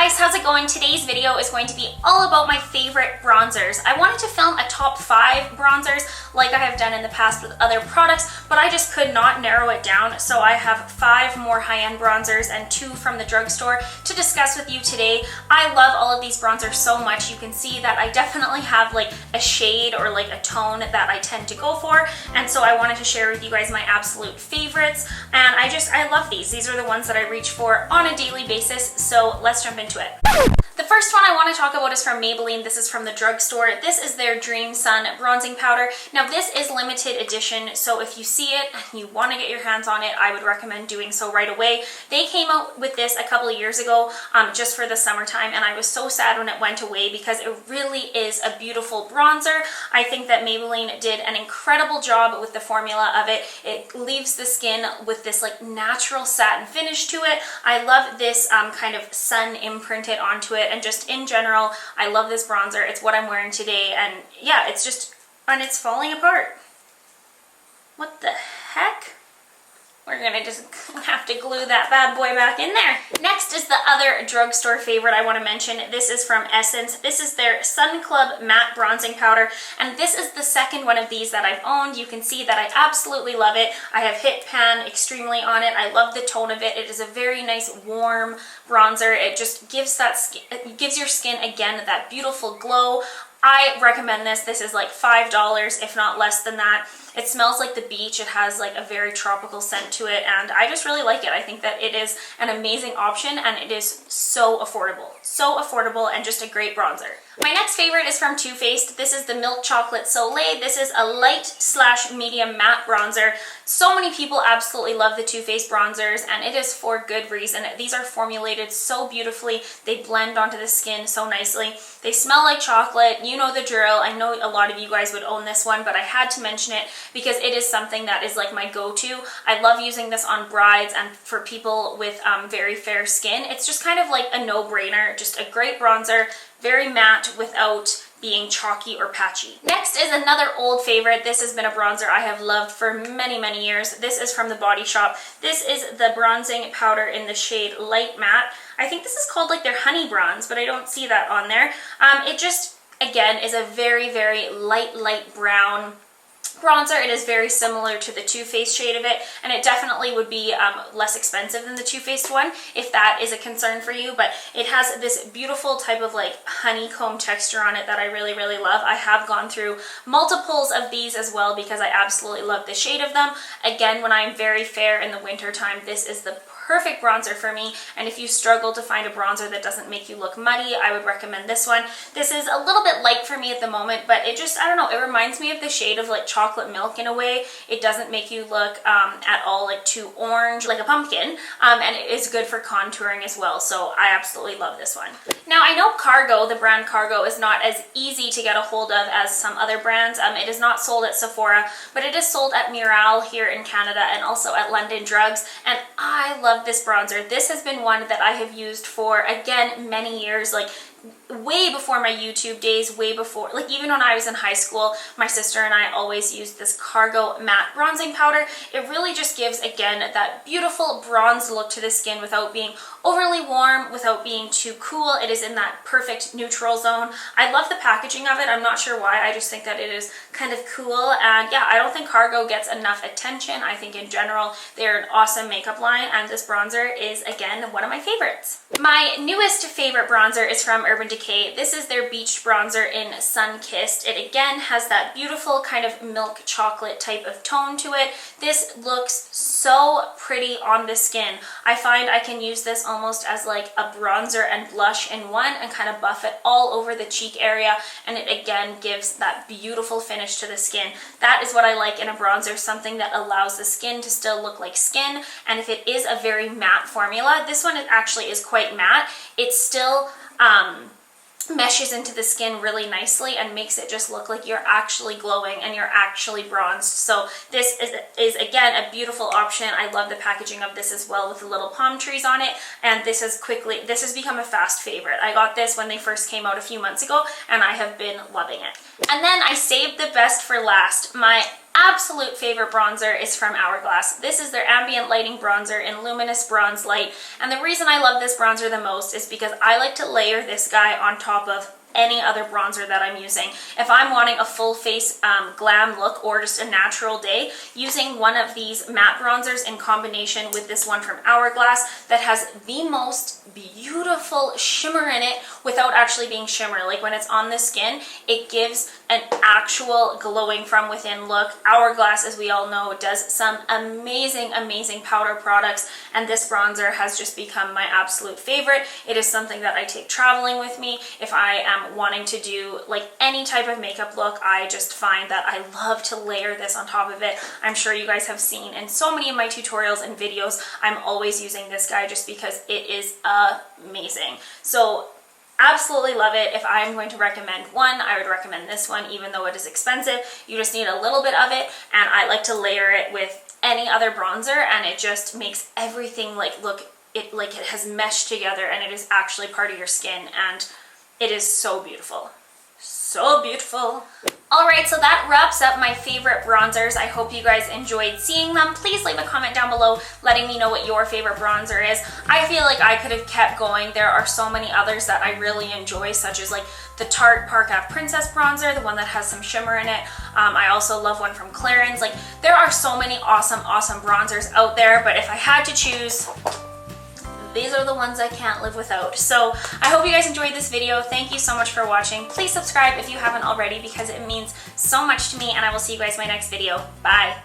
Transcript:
guys, how's it going? Today's video is going to be all about my favorite bronzers. I wanted to film a top 5 bronzers like I have done in the past with other products, but I just could not narrow it down, so I have 5 more high-end bronzers and 2 from the drugstore to discuss with you today. I love all of these bronzers so much. You can see that I definitely have like a shade or like a tone that I tend to go for, and so I wanted to share with you guys my absolute favorites, and I love these. These are the ones that I reach for on a daily basis, so let's jump into it. The first one I want to talk about is from Maybelline. This is from the drugstore. This is their Dream Sun bronzing powder. Now this is limited edition, so if you see it and you want to get your hands on it, I would recommend doing so right away. They came out with this a couple of years ago just for the summertime, and I was so sad when it went away because it really is a beautiful bronzer. I think that Maybelline did an incredible job with the formula of it. It leaves the skin with this like natural satin finish to it. I love this kind of sun imprinted onto it, and just in general, I love this bronzer. It's what I'm wearing today, and yeah, it's falling apart. What the heck? We're gonna just have to glue that bad boy back in there. Next is the other drugstore favorite I want to mention. This is from Essence. This is their Sun Club Matte Bronzing Powder, and this is the second one of these that I've owned. You can see that I absolutely love it. I have hit pan extremely on it. I love the tone of it. It is a very nice warm bronzer. It just gives it gives your skin again that beautiful glow. I recommend this. This is like $5, if not less than that. It smells like the beach. It has like a very tropical scent to it, and I just really like it. I think that it is an amazing option, and it is so affordable. So affordable and just a great bronzer. My next favorite is from Too Faced. This is the Milk Chocolate Soleil. This is a light/medium matte bronzer. So many people absolutely love the Too Faced bronzers, and it is for good reason. These are formulated so beautifully. They blend onto the skin so nicely. They smell like chocolate. You know the drill. I know a lot of you guys would own this one, but I had to mention it because it is something that is like my go-to. I love using this on brides and for people with very fair skin. It's just kind of like a no-brainer. Just a great bronzer, very matte without being chalky or patchy. Next is another old favorite. This has been a bronzer I have loved for many, many years. This is from The Body Shop. This is the bronzing powder in the shade Light Matte. I think this is called like their Honey Bronze, but I don't see that on there. It just, again, is a very, very light brown bronzer. It is very similar to the Too Faced shade of it, and it definitely would be less expensive than the Too Faced one if that is a concern for you, but it has this beautiful type of like honeycomb texture on it that I really, really love. I have gone through multiples of these as well because I absolutely love the shade of them. Again, when I'm very fair in the winter time, this is the perfect bronzer for me, and if you struggle to find a bronzer that doesn't make you look muddy, I would recommend this one. This is a little bit light for me at the moment, but it just, I don't know, it reminds me of the shade of like chocolate milk in a way. It doesn't make you look at all like too orange, like a pumpkin, and it is good for contouring as well, so I absolutely love this one. Now, I know Cargo, the brand Cargo, is not as easy to get a hold of as some other brands. It is not sold at Sephora, but it is sold at Murale here in Canada and also at London Drugs, and I love this bronzer. This has been one that I have used for, again, many years, like way before my YouTube days, way before, like even when I was in high school, my sister and I always used this Cargo matte bronzing powder. It really just gives, again, that beautiful bronze look to the skin without being overly warm, without being too cool. It is in that perfect neutral zone. I love the packaging of it. I'm not sure why. I just think that it is kind of cool, and yeah, I don't think Cargo gets enough attention. I think in general they're an awesome makeup line, and this bronzer is, again, one of my favorites. My newest favorite bronzer is from Urban Decay. This is their Beach Bronzer in Sunkissed. It again has that beautiful kind of milk chocolate type of tone to it. This looks so pretty on the skin. I find I can use this almost as like a bronzer and blush in one and kind of buff it all over the cheek area, and it again gives that beautiful finish to the skin. That is what I like in a bronzer, something that allows the skin to still look like skin, and if it is a very matte formula, this one actually is quite matte. It's still meshes into the skin really nicely and makes it just look like you're actually glowing and you're actually bronzed. So this is again a beautiful option. I love the packaging of this as well with the little palm trees on it, and this has become a fast favorite. I got this when they first came out a few months ago, and I have been loving it. And then I saved the best for last. My absolute favorite bronzer is from Hourglass. This is their Ambient Lighting Bronzer in Luminous Bronze Light. And the reason I love this bronzer the most is because I like to layer this guy on top of any other bronzer that I'm using. If I'm wanting a full face glam look or just a natural day, using one of these matte bronzers in combination with this one from Hourglass that has the most beautiful shimmer in it without actually being shimmer. Like when it's on the skin, it gives an actual glowing from within look. Hourglass, as we all know, does some amazing, amazing powder products, and this bronzer has just become my absolute favorite. It is something that I take traveling with me. If I am wanting to do like any type of makeup look, I just find that I love to layer this on top of it. I'm sure you guys have seen in so many of my tutorials and videos, I'm always using this guy just because it is amazing. So absolutely love it. If I'm going to recommend one, I would recommend this one, even though it is expensive. You just need a little bit of it, and I like to layer it with any other bronzer, and it just makes everything like look like it has meshed together and it is actually part of your skin, and it is so beautiful. So beautiful. Alright, so that wraps up my favorite bronzers. I hope you guys enjoyed seeing them. Please leave a comment down below letting me know what your favorite bronzer is. I feel like I could have kept going. There are so many others that I really enjoy, such as like the Tarte Park Ave Princess bronzer, the one that has some shimmer in it. I also love one from Clarins. Like, there are so many awesome, awesome bronzers out there, but if I had to choose, these are the ones I can't live without. So I hope you guys enjoyed this video. Thank you so much for watching. Please subscribe if you haven't already because it means so much to me, and I will see you guys in my next video. Bye.